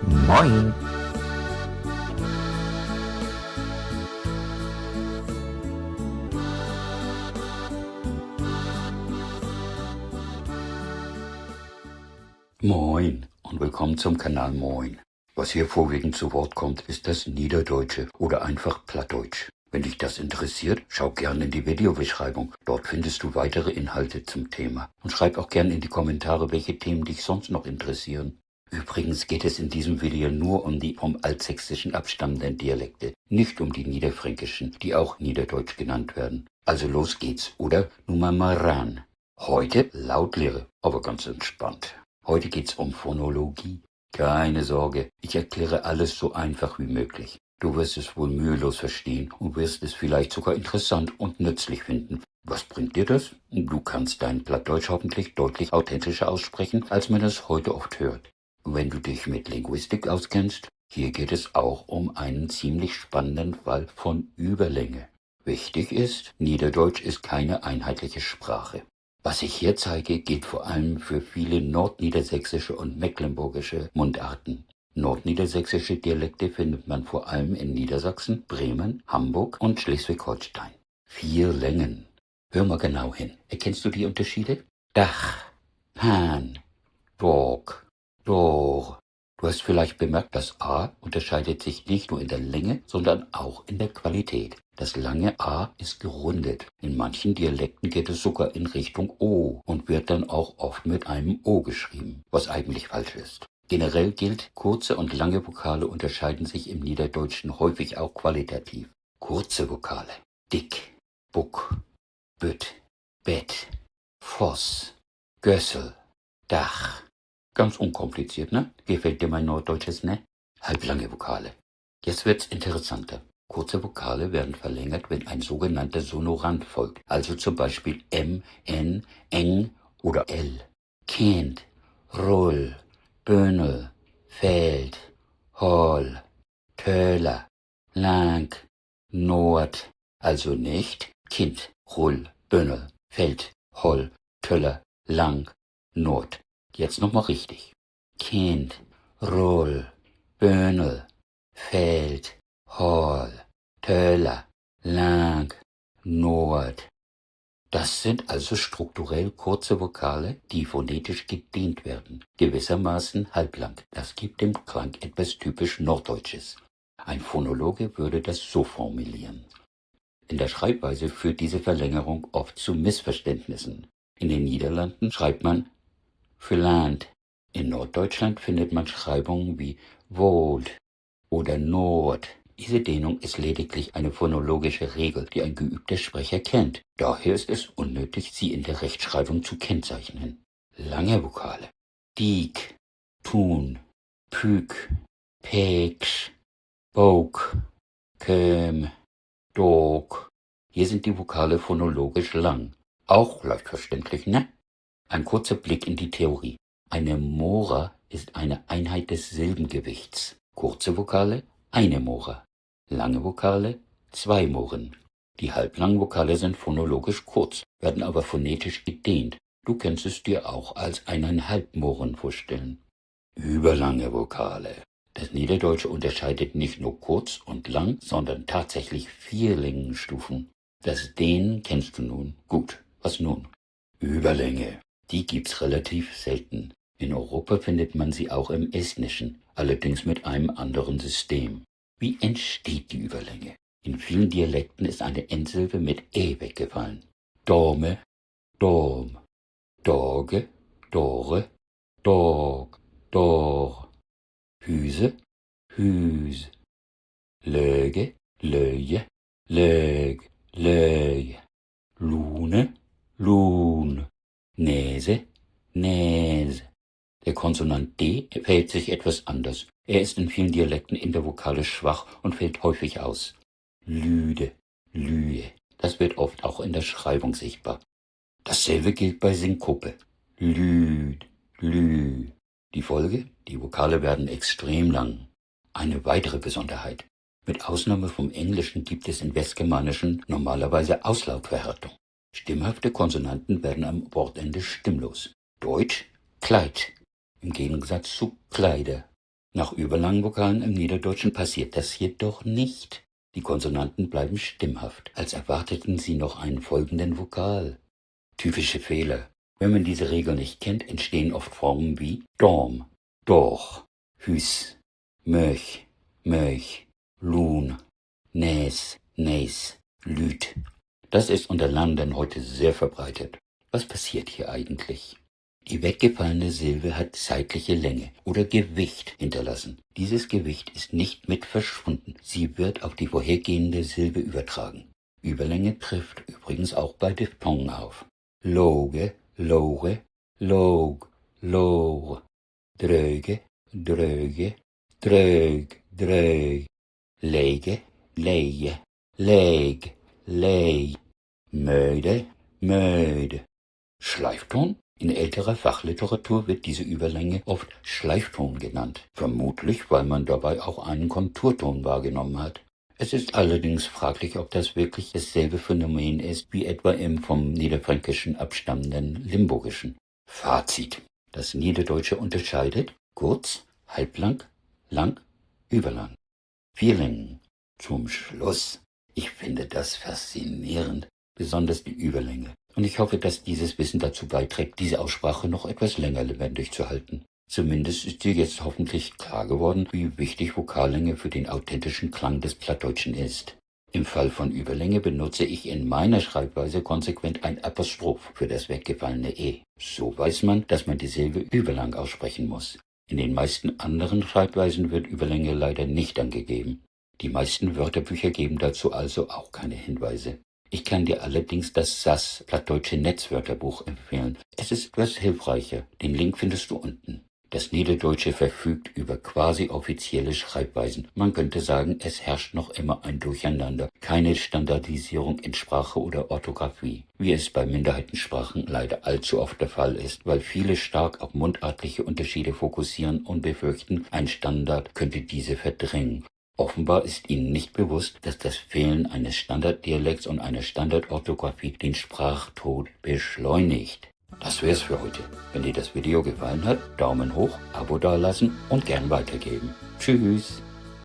Moin! Moin und willkommen zum Kanal Moin. Was hier vorwiegend zu Wort kommt, ist das Niederdeutsche oder einfach Plattdeutsch. Wenn dich das interessiert, schau gerne in die Videobeschreibung. Dort findest du weitere Inhalte zum Thema. Und schreib auch gerne in die Kommentare, welche Themen dich sonst noch interessieren. Übrigens geht es in diesem Video nur um die vom Altsächsischen abstammenden Dialekte, nicht um die Niederfränkischen, die auch Niederdeutsch genannt werden. Also los geht's, oder? Nun mal ran. Heute Lautlehre, aber ganz entspannt. Heute geht's um Phonologie. Keine Sorge, ich erkläre alles so einfach wie möglich. Du wirst es wohl mühelos verstehen und wirst es vielleicht sogar interessant und nützlich finden. Was bringt dir das? Du kannst dein Plattdeutsch hoffentlich deutlich authentischer aussprechen, als man es heute oft hört. Wenn du dich mit Linguistik auskennst, hier geht es auch um einen ziemlich spannenden Fall von Überlänge. Wichtig ist, Niederdeutsch ist keine einheitliche Sprache. Was ich hier zeige, gilt vor allem für viele nordniedersächsische und mecklenburgische Mundarten. Nordniedersächsische Dialekte findet man vor allem in Niedersachsen, Bremen, Hamburg und Schleswig-Holstein. 4 Längen. Hör mal genau hin. Erkennst du die Unterschiede? Dach, Pan, Dog, Dor. Du hast vielleicht bemerkt, das A unterscheidet sich nicht nur in der Länge, sondern auch in der Qualität. Das lange A ist gerundet. In manchen Dialekten geht es sogar in Richtung O und wird dann auch oft mit einem O geschrieben, was eigentlich falsch ist. Generell gilt, kurze und lange Vokale unterscheiden sich im Niederdeutschen häufig auch qualitativ. Kurze Vokale: Dick, Buck, Bütt, Bett, Voss, Gössel, Dach. Ganz unkompliziert, ne? Gefällt dir mein Norddeutsches, ne? Halblange Vokale. Jetzt wird's interessanter. Kurze Vokale werden verlängert, wenn ein sogenannter Sonorant folgt, also zum Beispiel M, N, Eng oder L. Kind, Rull, Böhnel, Feld, Hol, Töler, Lang, Nord. Also nicht Kind, Rull, Böhnel, Feld, Hol, Töller, Lang, Nord. Jetzt nochmal richtig. Kind, Rull, Böhnel, Feld, Hol, Töller, Lang, Nord. Das sind also strukturell kurze Vokale, die phonetisch gedehnt werden, gewissermaßen halblang. Das gibt dem Klang etwas typisch Norddeutsches. Ein Phonologe würde das so formulieren. In der Schreibweise führt diese Verlängerung oft zu Missverständnissen. In den Niederlanden schreibt man Fürland. In Norddeutschland findet man Schreibungen wie Wold oder Nord. Diese Dehnung ist lediglich eine phonologische Regel, die ein geübter Sprecher kennt. Daher ist es unnötig, sie in der Rechtschreibung zu kennzeichnen. Lange Vokale: Diek, Tun, Pük, Peksch, Bok, Köm, Dog. Hier sind die Vokale phonologisch lang. Auch leicht verständlich, ne? Ein kurzer Blick in die Theorie. Eine Mora ist eine Einheit des Silbengewichts. Kurze Vokale: eine Mora. Lange Vokale: 2 Mohren. Die halblangen Vokale sind phonologisch kurz, werden aber phonetisch gedehnt. Du kannst es dir auch als 1,5 Mohren vorstellen. Überlange Vokale. Das Niederdeutsche unterscheidet nicht nur kurz und lang, sondern tatsächlich 4 Längenstufen. Das Dehnen kennst du nun. Gut, was nun? Überlänge. Die gibt's relativ selten. In Europa findet man sie auch im Estnischen, allerdings mit einem anderen System. Wie entsteht die Überlänge? In vielen Dialekten ist eine Endsilbe mit E weggefallen. Dorme, Dorm. Dorge, Dore, Dog, Dor. Hüse, Hüs. Löge, Löje, Lög, Löj. Lune, Lun. Näse, Näs. Der Konsonant D verhält sich etwas anders. Er ist in vielen Dialekten intervokalisch schwach und fällt häufig aus. Lüde, Lüe. Das wird oft auch in der Schreibung sichtbar. Dasselbe gilt bei Synkope. Lüd, Lü. Die Folge? Die Vokale werden extrem lang. Eine weitere Besonderheit: Mit Ausnahme vom Englischen gibt es im Westgermanischen normalerweise Auslautverhärtung. Stimmhafte Konsonanten werden am Wortende stimmlos. Deutsch: Kleid, im Gegensatz zu Kleider. Nach überlangen Vokalen im Niederdeutschen passiert das jedoch nicht. Die Konsonanten bleiben stimmhaft, als erwarteten sie noch einen folgenden Vokal. Typische Fehler. Wenn man diese Regel nicht kennt, entstehen oft Formen wie Dorm, Doch, Hüs, Möch, Möch, Lun, Näs, Näs, Lüt. Das ist unter Landern heute sehr verbreitet. Was passiert hier eigentlich? Die weggefallene Silbe hat zeitliche Länge oder Gewicht hinterlassen. Dieses Gewicht ist nicht mit verschwunden. Sie wird auf die vorhergehende Silbe übertragen. Überlänge trifft übrigens auch bei Diphthongen auf. Loge, Lore, Log, Lor. Dröge, Dröge, Drög, Drög. Lege, Leje, Leg, Lei. Möde, Möde. Schleifton? In älterer Fachliteratur wird diese Überlänge oft Schleifton genannt, vermutlich weil man dabei auch einen Konturton wahrgenommen hat. Es ist allerdings fraglich, ob das wirklich dasselbe Phänomen ist wie etwa im vom Niederfränkischen abstammenden Limburgischen. Fazit: Das Niederdeutsche unterscheidet kurz, halblang, lang, überlang. 4 Längen. Zum Schluss. Ich finde das faszinierend, besonders die Überlänge. Und ich hoffe, dass dieses Wissen dazu beiträgt, diese Aussprache noch etwas länger lebendig zu halten. Zumindest ist dir jetzt hoffentlich klar geworden, wie wichtig Vokallänge für den authentischen Klang des Plattdeutschen ist. Im Fall von Überlänge benutze ich in meiner Schreibweise konsequent ein Apostroph für das weggefallene E. So weiß man, dass man die Silbe überlang aussprechen muss. In den meisten anderen Schreibweisen wird Überlänge leider nicht angegeben. Die meisten Wörterbücher geben dazu also auch keine Hinweise. Ich kann dir allerdings das SAS, Plattdeutsche Netzwörterbuch, empfehlen. Es ist etwas hilfreicher. Den Link findest du unten. Das Niederdeutsche verfügt über quasi offizielle Schreibweisen. Man könnte sagen, es herrscht noch immer ein Durcheinander. Keine Standardisierung in Sprache oder Orthographie, wie es bei Minderheitensprachen leider allzu oft der Fall ist, weil viele stark auf mundartliche Unterschiede fokussieren und befürchten, ein Standard könnte diese verdrängen. Offenbar ist ihnen nicht bewusst, dass das Fehlen eines Standarddialekts und einer Standardorthographie den Sprachtod beschleunigt. Das wär's für heute. Wenn dir das Video gefallen hat, Daumen hoch, Abo dalassen und gern weitergeben. Tschüss!